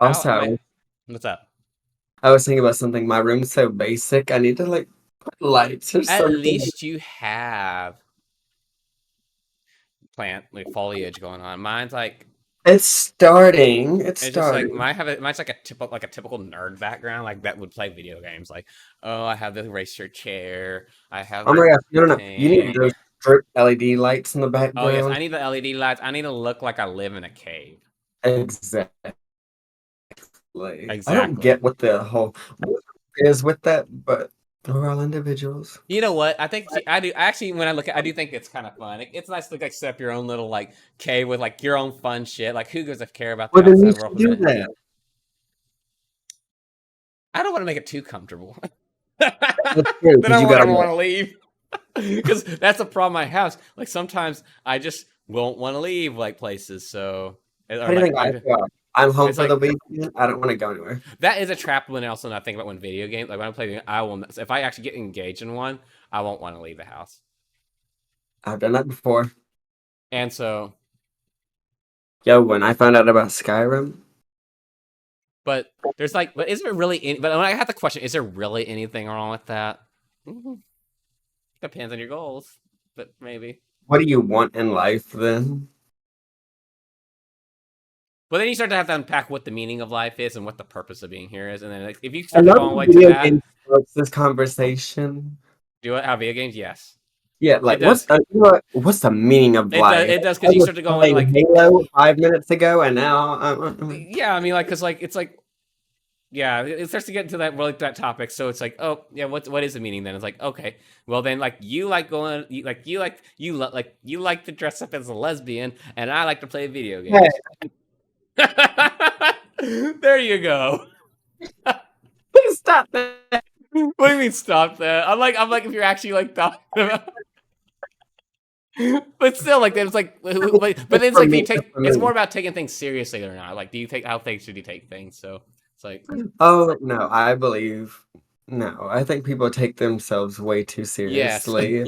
How am I? Also, What's up? I was thinking about something. My room's so basic. I need to like put lights or At something. least you have plant like foliage going on. Mine's like It's starting. It's it's just like starting. mine's like a typical nerd background like that would play video games. Like, oh, I have the eraser chair. I have Oh my the gosh, no, no, no. You need thing. those strip LED lights in the Oh yes, I background. need the LED lights. I need to look like I live in a cave. Exactly. I don't Exactly. get what the whole what is with that, but we're all individuals. You know what? I think I do. Actually, when I look at, I do think it's kind of fun. It's nice to like set up your own little like cave with like your own fun shit. Like, who gives a care about the Well, then outside you world should from do it? that. I don't want to make it too comfortable. Then That's true I because you won't gotta ever look. want to leave. Because that's a problem I have. Like sometimes I just won't want to leave like places. So How or do you like think I feel? I'm home it's for the like weekend. I don't want to go anywhere. that is a trap. When also not think about when video games like when I play, I will if I actually get engaged in one, I won't want to leave the house. I've done that before. And so, Yo, when I found out about Skyrim, but there's like, but is there really? But when I have the question, is there really anything wrong with that? Depends on your goals, but maybe. what do you want in life then? But then you start to have to unpack what the meaning of life is and what the purpose of being here is, and then like, if you I start to love go all the how way to video that, games starts this conversation. do it. Have video games? Yes, Yeah, it like does. what's the meaning of It does. life? It does I because you was start to go into playing like, Halo 5 minutes ago, and now yeah. I mean, like, because like it's like, yeah, it starts to get into that really that topic. So it's like, oh, yeah, what is the meaning then? It's like, okay, well then, like you like going, like you like to dress up as a lesbian, and I like to play video hey, games. There you go. please stop that. What do you mean stop that? I'm like if you're actually like talking about, but still like it's like, but it's For like do you me, just take? for It's more me. about taking things seriously or not. Like, do you take how things should you take things? So it's like, Oh no, I believe no. I think people take themselves way too yes. seriously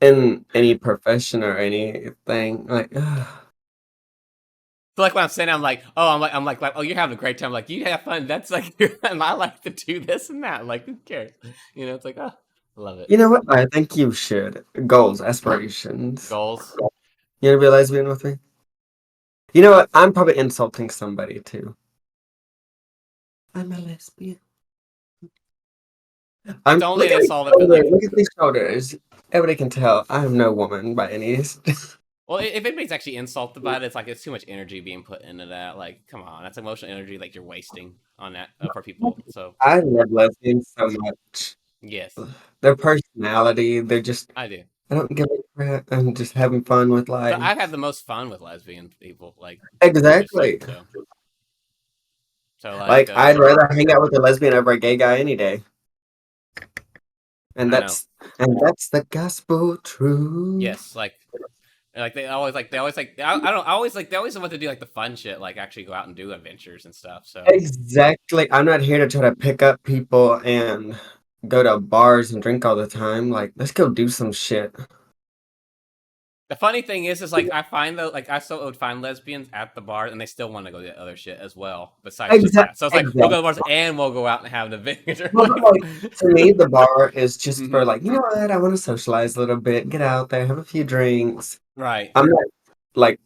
in any profession or anything. Like, So like when I'm saying, I'm like, oh, I'm like, oh, you're having a great time. Like, you have fun. That's like, and I like to do this and that. Like, who cares? It's like, oh, I love it. you know what? I think you should. Goals, aspirations. Goals. You wanna be a lesbian with me? You know what? I'm probably insulting somebody too. I'm a lesbian. It's I'm only look an at these insult if it shoulders. like, Look at these shoulders. Everybody can tell I am no woman by any means. well, if anybody's actually insulted about it, it's like it's too much energy being put into that. Like, come on, that's emotional energy like you're wasting on that for people. So I love lesbians so much. yes, Their personality, they're just I do. I don't give a crap. I'm just having fun with So I've had life. the most fun with lesbian people, like seriously. Exactly. So like, Like I'd rather hang out with a lesbian over a gay guy any day. And I know. that's the gospel truth. Yes, like they always like I don't I always like they always want to do like the fun shit, like actually go out and do adventures and stuff. So Exactly. I'm not here to try to pick up people and go to bars and drink all the time. Like, let's go do some shit. the funny thing is like I find though like I still would find lesbians at the bar and they still want to go do other shit as well besides just that. So it's like we'll go Exactly. to bars and we'll go out and have an adventure. Well, but, like, to me, the bar is just for Mhm. like, you know what? I want to socialize a little bit, get out there, have a few drinks. Right. I'm not like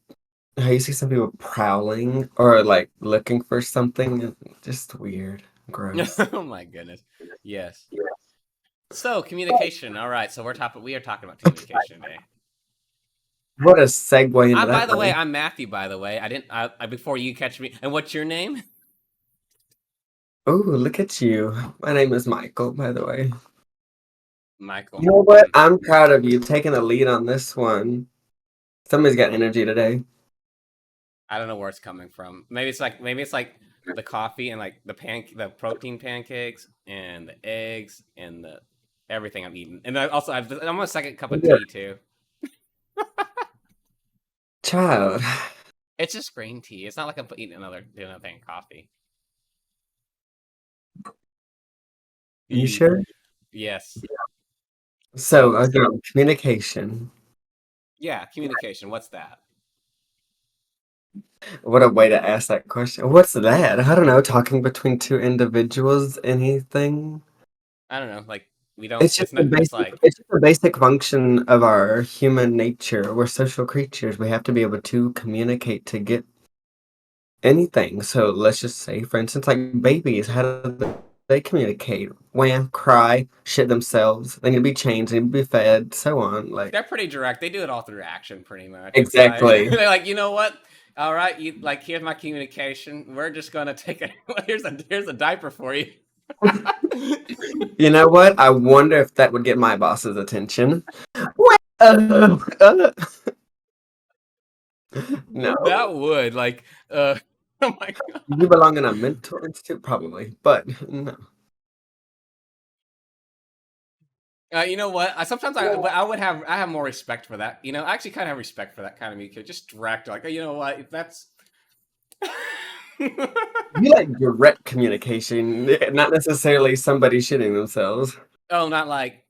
how you see some people prowling or like looking for something. Just weird, gross. Oh my goodness. Yes. So communication. All right. So we are talking about communication today. What a segue into By that the way, one. I'm Matthew. By the way, I didn't. Before you catch me. And what's your name? Oh, look at you. My name is Michael, by the way. Michael. You know what? I'm proud of you taking the lead on this one. Somebody's got energy today. I don't know where it's coming from. Maybe it's like the coffee and like the protein pancakes and the eggs and the everything I'm eating. And I'm on a second cup of Yeah. tea too. Child, It's just green tea. It's not like I'm eating another thing of coffee. you sure? Yes. So, So again, communication. yeah, communication. What's that? What a way to ask that question. What's that? I don't know. Talking between two individuals, anything? I don't know. Like we don't. It's just It's the not. It's basic. like It's just the basic function of our human nature. We're social creatures. We have to be able to communicate to get anything. So let's just say, for instance, like babies, how do they communicate? Wham, cry, shit themselves. They need to be changed. They need to be fed, so on. Like they're pretty direct. They do it all through action, pretty much. It's like exactly. they're like, you know what? All right, you like here's my communication. We're just gonna take a here's a diaper for you. You know what? I wonder if that would get my boss's attention. Well, no, That would like oh my god. you belong in a mental institute, probably, but no. You know what? Sometimes I would have I have more respect for that. You know, I actually kind of have respect for that kind of music. Just direct, like you know what? If that's You like direct communication, not necessarily somebody shitting themselves. oh, not like.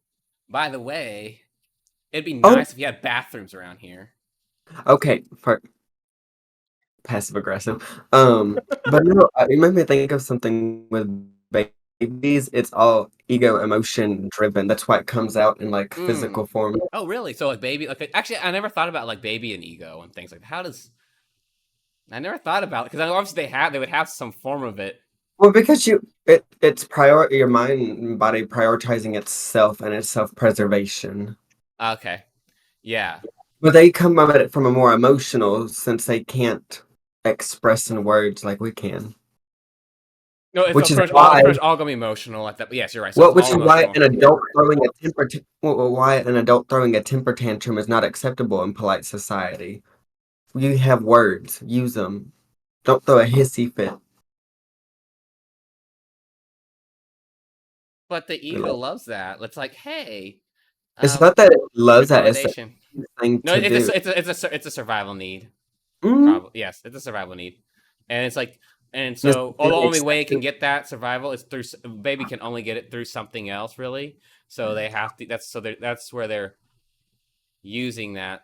By the way, it'd be Oh, nice if you had bathrooms around here. okay, for passive aggressive. But no, it made me think of something with babies. It's all ego emotion driven. That's why it comes out in like Mm. physical form. Oh, really? So like baby, like actually, I never thought about like baby and ego and things like that. How does I never thought about it because obviously they would have some form of it. Well, because it's your mind and body prioritizing itself and its self preservation. Okay, yeah. But they come at it from a more emotional since they can't express in words like we can. No, it's Which is it's why pretty much all gonna be emotional like that. But yes, you're right. So well, it's which all is why emotional. an adult throwing a why an adult throwing a temper tantrum is not acceptable in polite society. You have words, use them. Don't throw a hissy fit. But the ego loves that. It's like, hey, It's not that it quick loves that; it's a validation. thing No, to do. it's a survival need. Mm, Probably yes, it's a survival need, and it's like, and just so the really only way it accepted. can get that survival is through baby can only get it through something else, really. So they have to. That's where they're using that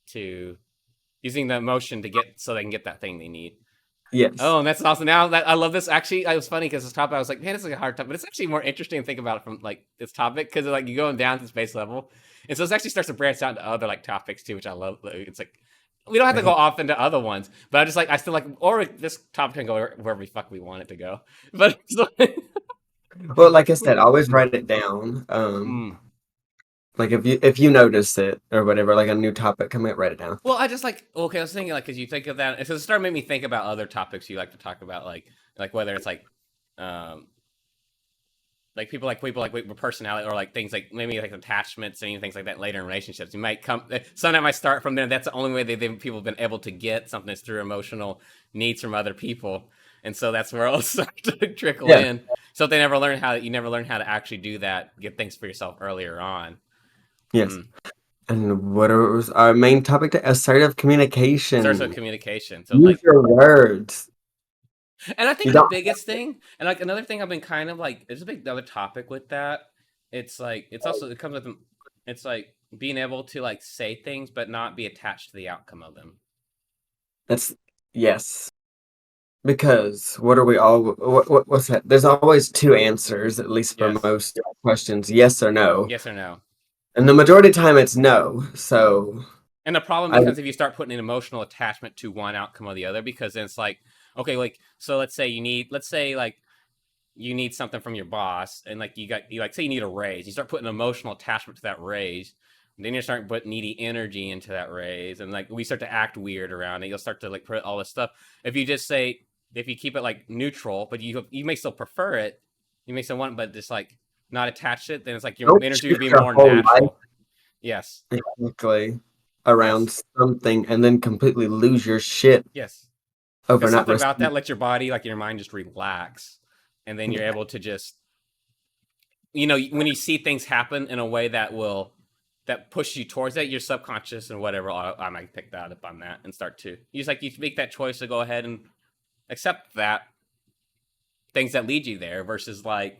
to using the emotion to get so they can get that thing they need. Yes. Oh, and that's awesome. Now that I love this, actually, it was funny because this topic, I was like, man, it's like a hard topic, but it's actually more interesting to think about it from like this topic because like you're going down to space level, and so it actually starts to branch out into other like topics too, which I love. It's like we don't have to go off into other ones, but I just like I still like, or this topic can go wherever the fuck we want it to go. But Well, like I said, always write it down. mm. Like if you notice it or whatever, like a new topic coming up, write it down. Well, I just like okay, I was thinking like because you think of that, so it started making me think about other topics you like to talk about, like whether it's um like people like with personality or like things like maybe like attachments and things like that later in relationships. You might come some that might start from there. That's the only way people have been able to get something is through emotional needs from other people, and so that's where it'll start to trickle Yeah. in. So if they never learn how you never learn how to actually do that, get things for yourself earlier on. Yes. Mm. And what was our main topic? Assertive Starts with communication. communication. So Use like your words. and I You think the don't. biggest thing, and like another thing I've been kind of like, there's a big other topic with that. It's like, it's also, it comes with, it's like being able to like say things, but not be attached to the outcome of them. That's yes. Because what are we all? What's that? There's always two answers, at least for Yes. most questions: yes or no. Yes or no. And the majority of the time, it's no. So And the problem I becomes if you start putting an emotional attachment to one outcome or the other, because then it's like, okay, like, so let's say like you need something from your boss and like you like say you need a raise, you start putting an emotional attachment to that raise, and then you start putting needy energy into that raise, and like we start to act weird around it, you'll start to like put all this stuff. If you just say, if you keep it like neutral, but you may still prefer it, you may still want it, but just like not attach it, then it's like your don't energy would shift be your more whole life natural. Yes. exactly around Yes. something and then completely lose your shit Yes. over There's not something about receiving. that, let your body, like your mind just relax, and then you're able to just, you know, when you see things happen in a way that push you towards that, your subconscious and whatever, I might pick that up on that and start to, you just like, you make that choice to go ahead and accept that things that lead you there versus like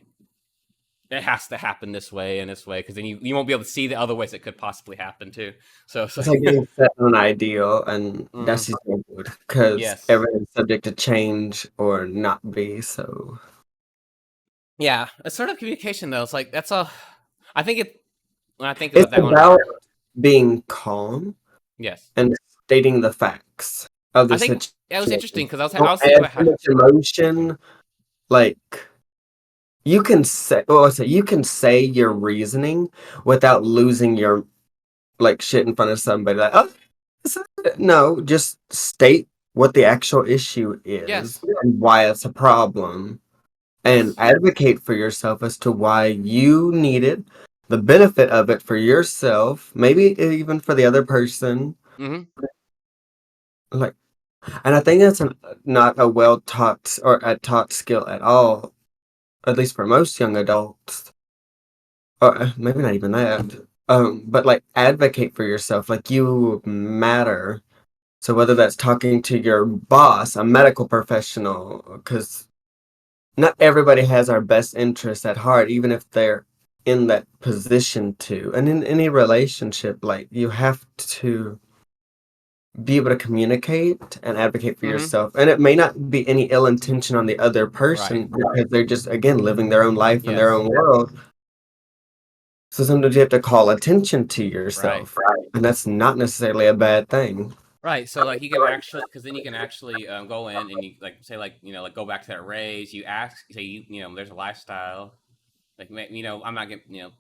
it has to happen this way and this way, because then you won't be able to see the other ways it could possibly happen too. So it's It's like, like getting set on an ideal, and mm, that's just no good because yes, everything's subject to change or not be. So yeah, it's sort of communication though. It's like that's all. I think it when I think it's about that one about here. being calm Yes, and stating the facts of I the think that was interesting situation. because I Don't was thinking add about too how. much emotion. Like you can say, well, so you can say your reasoning without losing your like shit in front of somebody. Like, oh, no, just state what the actual issue is Yes, and why it's a problem, and yes, advocate for yourself as to why you need it, the benefit of it for yourself, maybe even for the other person. mm-hmm. Like, and I think that's not a well taught or a taught skill at all, at least for most young adults. Or maybe not even that. But like advocate for yourself, like you matter. So whether that's talking to your boss, a medical professional, because not everybody has our best interests at heart, even if they're in that position to. And in any relationship, like you have to be able to communicate and advocate for Mm-hmm. yourself. And it may not be any ill intention on the other Right, person because they're just again living their own life in their yes, own world. So sometimes you have to call attention to right. yourself, and that's not necessarily a bad thing. Right, so like you can actually, because then you can actually go in and you like say like like go back to that raise. You ask, say there's a lifestyle, like I'm not getting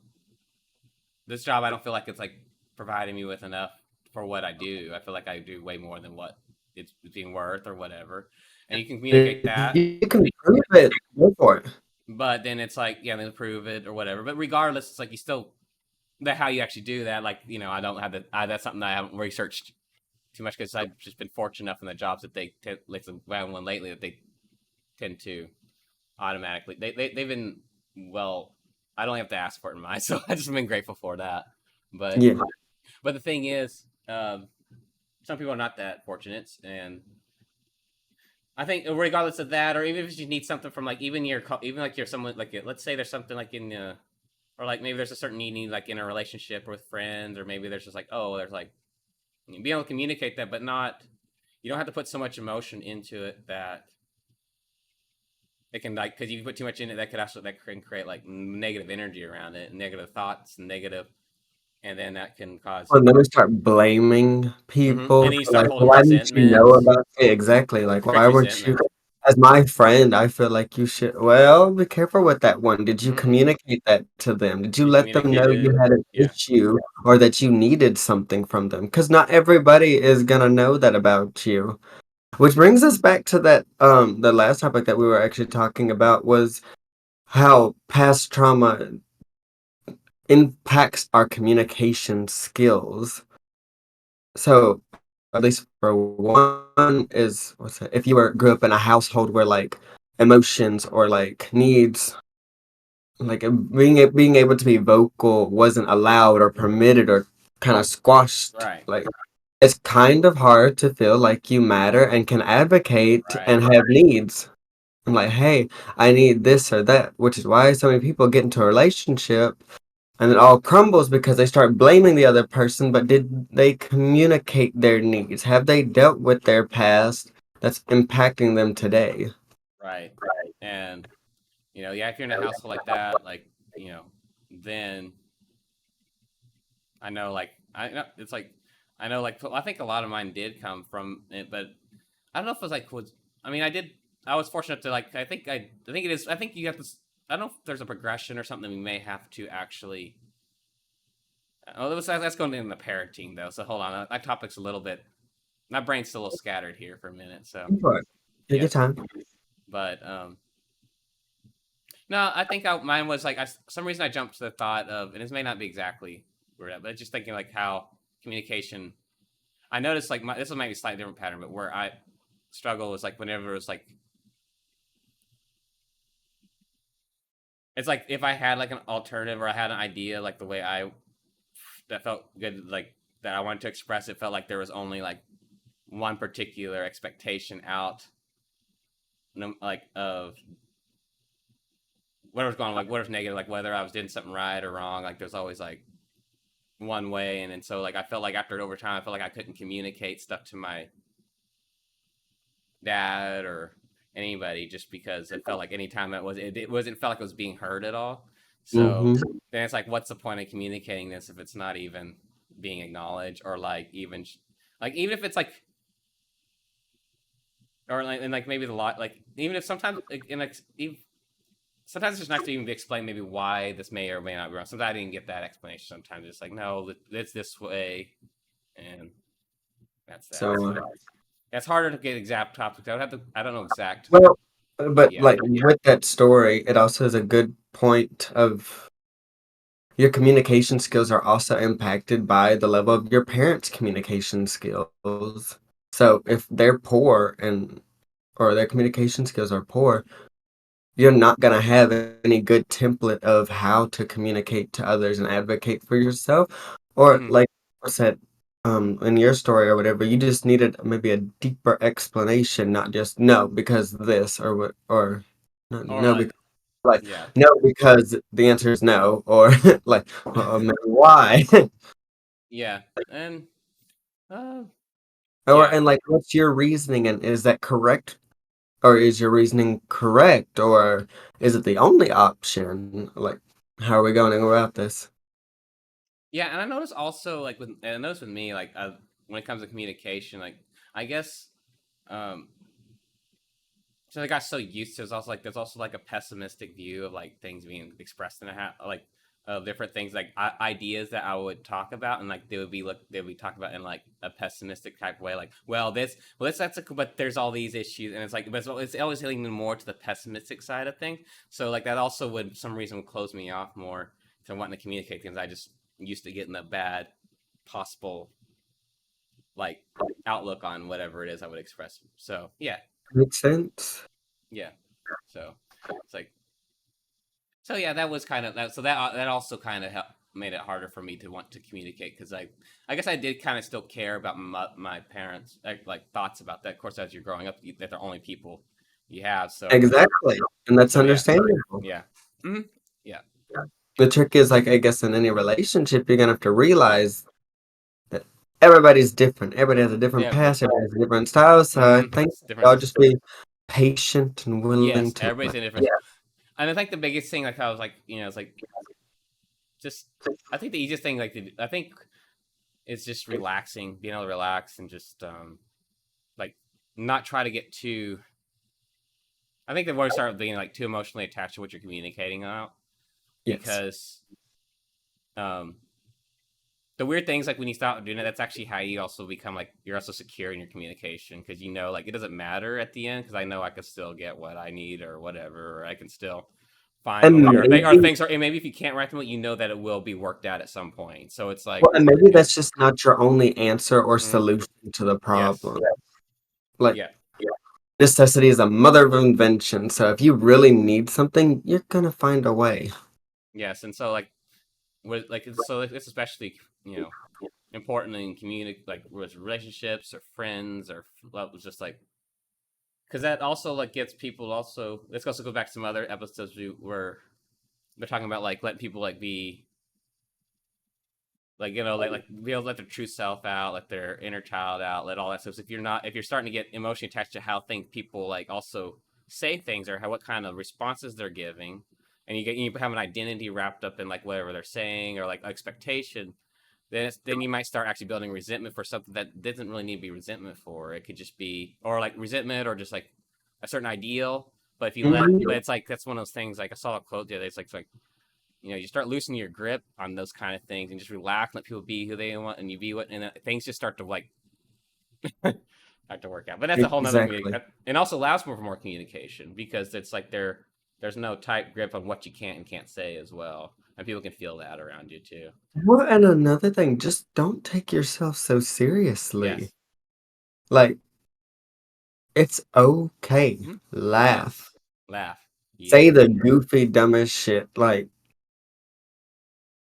this job. I don't feel like it's like providing me with enough for what I do. I feel like I do way more than what it's being worth or whatever, and you can communicate If that. you can prove it, go for it. But then it's like then prove it or whatever. But regardless, it's like you still that how you actually do that. Like I don't have that's something that I haven't researched too much because I've just been fortunate enough in the jobs that like the one lately that they tend to automatically they've been well. I don't have to ask for it in mine, so I just been grateful for that. But Yeah. the thing is, some people are not that fortunate, and I think regardless of that, or even if you need something from like even like you're someone like let's say there's something like in or like maybe there's a certain need like in a relationship with friends, or maybe there's just like there's like being able to communicate that, but not you don't have to put so much emotion into it that it can like because you put too much in it that can create like negative energy around it, negative thoughts, and negative, and then that can cause. And then we start blaming And people then you for start like, holding why didn't you resentment, know about it? Exactly. Like, why creates weren't you, resentment. as my friend, I feel like you should, well, be careful with that one. Did you Mm-hmm. communicate that to them? Did you You let them know you communicated, had an yeah, issue or that you needed something from them? Because not everybody is gonna know that about you. Which brings us back to that, the last topic that we were actually talking about was how past trauma impacts our communication skills. So, at least for one, is what's that? If you grew up in a household where like emotions or like needs, like being able to be vocal wasn't allowed or permitted or kind of squashed, right, like it's kind of hard to feel like you matter and can advocate right, and have needs. I'm like, hey, I need this or that, which is why so many people get into a relationship and it all crumbles because they start blaming the other person, but did they communicate their needs? Have they dealt with their past that's impacting them today? right, and yeah, if you're in a household like that, like then I know, like I know it's like I know, like I think a lot of mine did come from it, but I don't know if it was like was. I mean, I did. I was fortunate to like. I think it is. I think you have to. I don't know if there's a progression or something we may have to actually. Oh, that's going in the parenting though. So hold on, that topic's a little bit. My brain's still a little scattered here for a minute. So But take your yes, time. but no, I think mine was like some reason I jumped to the thought of, and this may not be exactly where that, but just thinking like how communication. I noticed like this was maybe a slightly different pattern, but where I struggle was like whenever it was like it's like if I had like an alternative or I had an idea like the way I that felt good like that I wanted to express it felt like there was only like one particular expectation out like of whatever's going on, like whatever's negative, like whether I was doing something right or wrong, like there's always like one way, and so like I felt like after over time, I felt like I couldn't communicate stuff to my dad or anybody just because it felt like anytime that was it wasn't felt like it was being heard at all. So Hmm. then it's like, what's the point of communicating this if it's not even being acknowledged, or like even if it's like, or like, and like maybe the lot, like even if sometimes like, and like even, sometimes it's just nice to even explain maybe why this may or may not be wrong. Sometimes I didn't get that explanation. Sometimes it's like, no, it's this way, and that's that. So, So it's harder to get exact topics. I don't know exact. well, but Yeah. like with that story, it also is a good point of your communication skills are also impacted by the level of your parents' communication skills. So if they're poor and or their communication skills are poor, you're not gonna have any good template of how to communicate to others and advocate for yourself. Or Mm-hmm. like I said, in your story or whatever, you just needed maybe a deeper explanation, not just no because this or what or Or no like, because like yeah, no because the answer is no or like maybe why yeah, and or yeah, and like what's your reasoning and is that correct or is your reasoning correct or is it the only option? Like how are we going about this? yeah. And I notice also like and I notice with me like when it comes to communication, like I guess um so I got so used to it, there's also like a pessimistic view of like things being expressed in like different things like ideas that I would talk about, and like they would be talked about in like a pessimistic type way, like that's but there's all these issues, and it's like but it's always leaning more to the pessimistic side of things. So like that also would some reason would close me off more to wanting to communicate because I just used to getting the bad possible like outlook on whatever it is I would express. So yeah, Makes sense. yeah. So it's like so yeah, that was kind of that. So that also kind of made it harder for me to want to communicate because I guess I did kind of still care about my parents like thoughts about that. Of course, as you're growing up, that they're only people you have. Exactly. And that's So yeah, understandable. yeah, hmm yeah, The trick is like I guess in any relationship you're gonna have to realize that everybody's different. Everybody has a different yeah. past, everybody has a different style. So I think It's different. y'all just be patient and willing Yes, to everybody's like in different. yeah. And I think the biggest thing, like I was like, it's like just I think the easiest thing, I think it's just relaxing, being able to relax and just like not try to get too. I think the word start being like too emotionally attached to what you're communicating about Yes. because um the weird things like when you stop doing it, that's actually how you also become like you're also secure in your communication because like it doesn't matter at the end because I know I can still get what I need or whatever, or I can still find a And way, or maybe things are, and maybe if you can't write them, you know that it will be worked out at some point. So it's like, well, and maybe that's just not your only answer or mm, solution to the yes, problem. Like yeah, necessity is a mother of invention. So if you really need something, you're gonna find a way. yes, and so like with like so it's especially important in community like with relationships or friends or just like because that also like gets people also let's also go back to some other episodes where they're talking about like letting people like be like like be able to let their true self out, let their inner child out, let all that stuff. So if you're starting to get emotionally attached to how things people like also say things or how what kind of responses they're giving, and you have an identity wrapped up in like whatever they're saying or like expectation, then you might start actually building resentment for something that doesn't really need to be resentment for. It could just be or like resentment or just like a certain ideal. But if you let, Mhm. but it's like that's one of those things. Like I saw a quote the other day. It's like you start loosening your grip on those kind of things and just relax, let people be who they want, and you be what, and things just start to like start to work out. But that's a whole nother Exactly. and also allows for more communication because it's like there's no tight grip on what you can and can't say as well, and people can feel that around you too. Well, and another thing, just don't take yourself so seriously. Yes. Like, it's okay. Hmm. Laugh. Yes. Laugh. Say Yes. the goofy, dumbest shit. Like,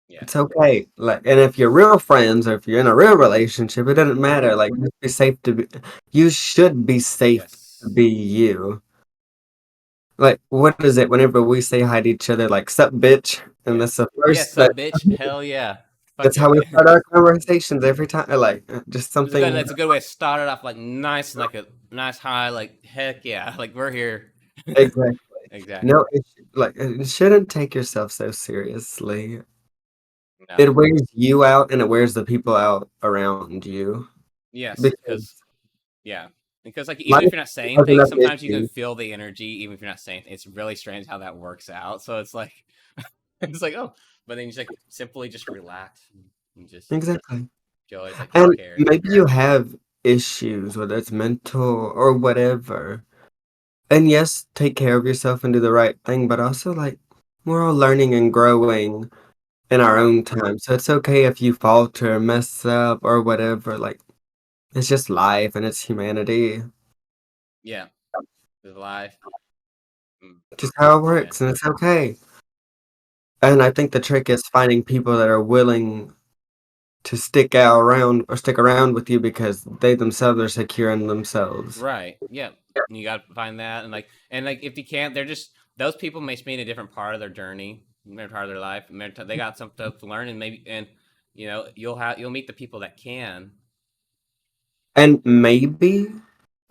Yeah. it's okay. Like, and if you're real friends or if you're in a real relationship, it doesn't matter. Like, just be safe to be, you should be safe to Yes. be you. Like, what is it whenever we say hi to each other, like, "Sup, bitch?" And Yeah. that's the Yeah, first so bitch. Hell yeah. Fuck that's yeah. how we start our conversations every time, like, just It's a good. something That's a good way to start it off, like nice, like a nice high, like heck yeah, like we're here. exactly. Exactly. No, it shouldn't take yourself so seriously. No. It wears you out, and it wears the people out around you Yes, because because yeah, because like even life if you're not saying has things, enough sometimes you can issues. feel the energy, even if you're not saying. It's really strange how that works out. So it's like, it's like oh, but then you just like simply just relax and just Exactly. feel it's like who And cares. maybe you have issues, whether it's mental or whatever. And yes, take care of yourself and do the right thing, but also, like, we're all learning and growing in our Right. own time. So it's okay if you falter, mess up, or whatever. Like, it's just life and it's humanity. Yeah. It's life. Mm, Just how it yeah. works, and it's okay. And I think the trick is finding people that are willing to stick around with you because they themselves are secure in themselves. Right. Yeah. You got to find that, and like if you can't, they're just those people may be in a different part of their journey, different part of their life. And they got some stuff to learn, and maybe and you'll meet the people that can. And maybe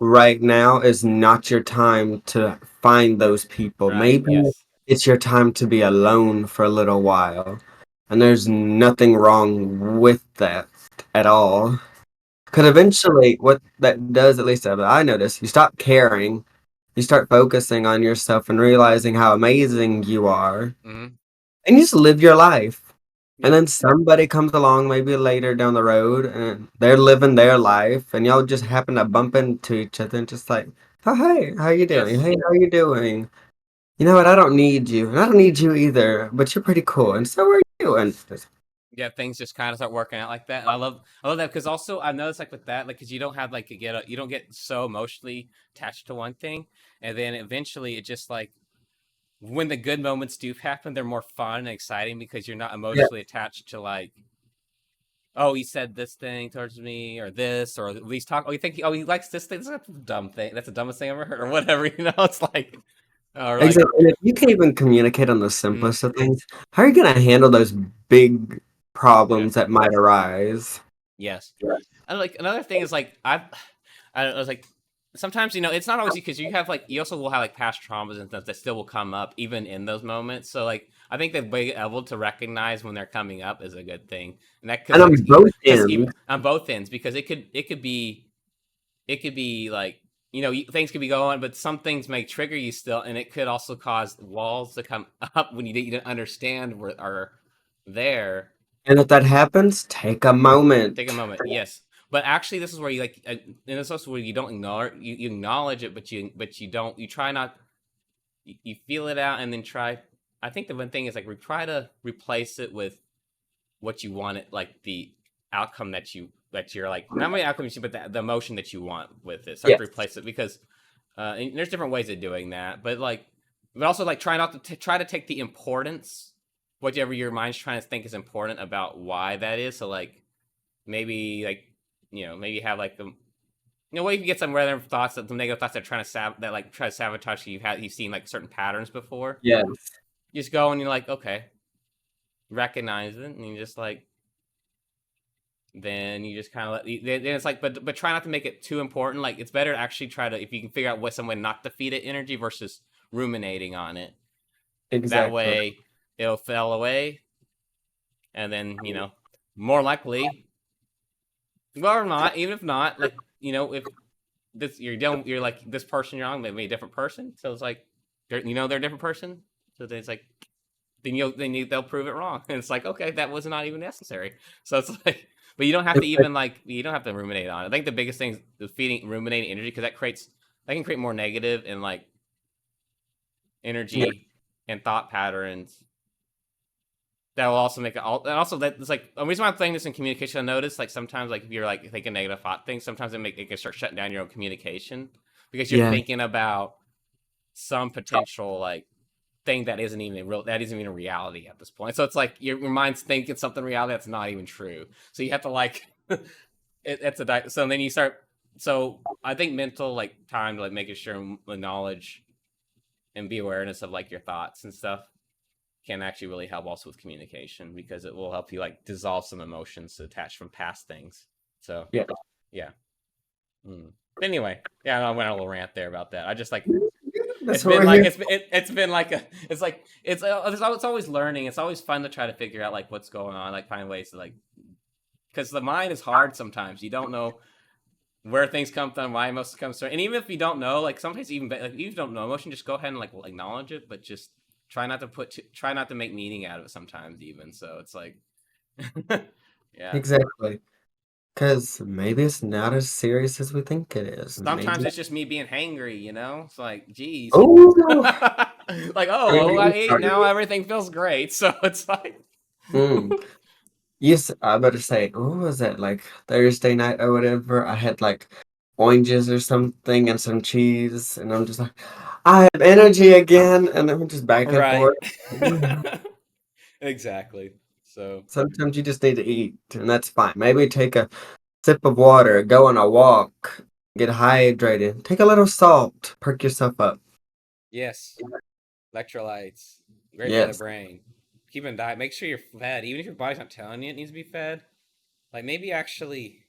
right now is not your time to find those people. Right. Maybe Yes. it's your time to be alone for a little while. And there's nothing wrong with that at all. Because eventually, what that does, at least I notice, you stop caring, you start focusing on yourself and realizing how amazing you are, Hmm. and you just live your life. And Yeah. then somebody comes along maybe later down the road and they're living their life and y'all just happen to bump into each other and just like, oh hey, how you doing? Yes. Hey, how you doing? You know what? I don't need you. And I don't need you either, but you're pretty cool and so are you. And Yeah, things just kind of start working out like that. And I love that because also I noticed like with that, like because you don't have like you don't get so emotionally attached to one thing, and then eventually it just like when the good moments do happen, they're more fun and exciting because you're not yeah, emotionally attached to like oh he said this thing towards me or this or at least talk oh you think oh he likes this thing that's a dumb thing that's the dumbest thing I've ever heard or whatever it's like or like exactly. And if you can even communicate on the mm, simplest of things, how are you gonna handle those big yeah problems that might arise? yes. And like another thing is like I was like sometimes it's not always because you have like you also will have like past traumas and stuff that still will come up even in those moments. So like I think that being able to recognize when they're coming up is a good thing, and that And on both because even ends, on both ends because it could be like things could be going, but some things may trigger you still, and it could also cause walls to come up when you didn't understand where are there. and if that happens, take a Take a moment. moment, yes. But actually, this is where you like, and this is also where you don't ignore it. You acknowledge it, but you don't. You try not. You feel it out, and then try. I think the one thing is like we try to replace it with what you want it, like the outcome that you're like not only outcome you, but the emotion that you want with it. Start to Yes. replace it because and there's different ways of doing that, but also like try not to try to take the importance, whatever your mind's trying to think is important about why that is. So like maybe like maybe have like the what you can get some random thoughts, some negative thoughts that are trying to that like try to sabotage you. You've seen like certain patterns before. Yes. You just go and you're like, okay, recognize it, and you just like then you just kind of then it's like, but try not to make it too important. Like it's better to actually try to if you can figure out what some way not to feed it energy versus ruminating on it. That Exactly. way it'll fall away, and then more likely, well or not, even if not, like if this you're like this person you're on maybe a different person, so it's like they're a different person, so then it's like they'll prove it wrong, and it's like okay that was not even necessary, so it's like but you don't have to It's like even like you don't have to ruminate on it. I think the biggest thing is feeding ruminating energy because that can create more negative and like yeah, energy and thought patterns that will also make it all, and also that it's like the reason why I'm playing this in communication. I notice like sometimes like if you're like thinking negative thought things, sometimes it can start shutting down your own communication because you're yeah. thinking about some potential like thing that isn't even a reality at this point. So it's like your mind's thinking something reality that's not even true. So you have to like it's so then you start. So I think mental like time to like making sure the knowledge and be awareness of like your thoughts and stuff can actually really help also with communication because it will help you like dissolve some emotions attached from past things. So Yeah. yeah. Mm. Anyway, yeah, I went on a little rant there about that. I just like That's it's what been we're like here. it's been like a it's always learning. It's always fun to try to figure out like what's going on, like find ways to like because the mind is hard sometimes. You don't know where things come from, why emotions come from, and even if you don't know, like sometimes even like if you don't know emotion, just go ahead and like acknowledge it, but just try not to make meaning out of it sometimes even. So it's like yeah. Exactly. Because maybe it's not as serious as we think it is. Sometimes Maybe. it's just me being hangry, you know? It's like, geez. Oh, Like, oh, well, I ate, now everything feels great. So it's like, mm. Yes, I better say, what was that, like Thursday night or whatever? I had like oranges or something and some cheese, and I'm just like, I have energy again, and then we're just back and right. forth. Mhm. Exactly. So, Sometimes you just need to eat, and that's fine. Maybe take a sip of water, go on a walk, get hydrated, take a little salt, perk yourself up. yes, electrolytes, great for the Yes. brain. Keep in diet. Make sure you're fed, even if your body's not telling you it needs to be fed. Like maybe actually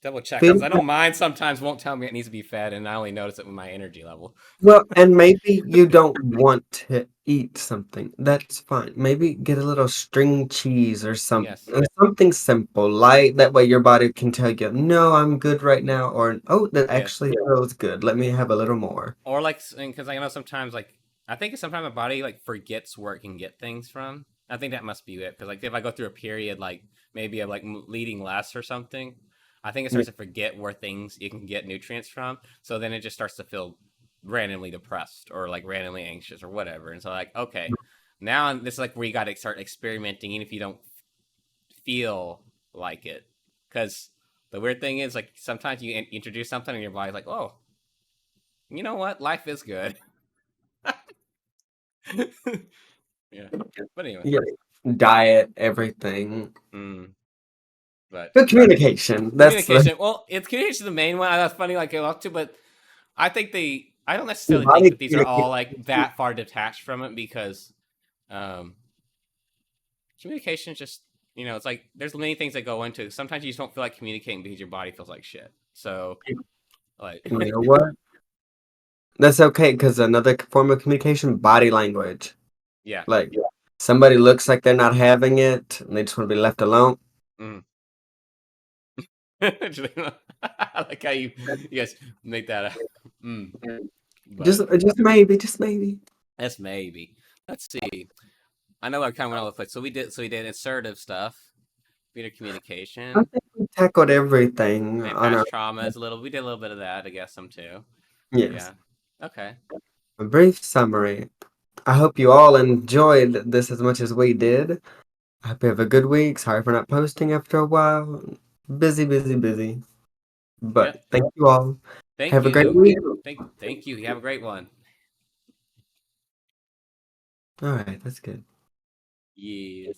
double check Feed because I know mine sometimes won't tell me it needs to be fed, and I only notice it with my energy level. Well, and maybe you don't want to eat something. That's fine. Maybe get a little string cheese or Yes. something simple, light. That way your body can tell you, no, I'm good right now, or oh, that Yes. actually feels good. Let me have a little more. Or like because I know sometimes like I think sometimes my body like forgets where it can get things from. I think that must be it because like if I go through a period like maybe of like leading less or something, I think it Yeah. starts to forget where things you can get nutrients from. So then it just starts to feel randomly depressed or like randomly anxious or whatever. And so like okay, now this is like where you got to start experimenting, even if you don't feel like it, because the weird thing is like sometimes you introduce something and your body's like, oh, you know what, life is good. Yeah. But anyway. Yeah. Diet, everything. Mm, but Good communication. That's the communication. Well, it's communication the main one. That's funny, like I love to, but I think I don't necessarily think body that these are all communication. like that far detached from it because um, communication is just it's like there's many things that go into it. Sometimes you just don't feel like communicating because your body feels like shit. So like And you know what? That's okay because another form of communication, body language. yeah. Like somebody looks like they're not having it and they just want to be left alone. Mm. I like how you guys make that up. Mm. But Just maybe. that's maybe. Let's see. I know I kind of went all over the place. So we did assertive stuff, theater I communication, think we tackled everything maybe on our past traumas a little. We did a little bit of that, I guess, some too. yes. Yeah. Okay. A brief summary. I hope you all enjoyed this as much as we did. I hope you have a good week. Sorry for not posting after a while. Busy, busy, busy. But Yep. thank you all. Thank Have a great you. week. Thank you. You have a great one. All right, that's good. Yes.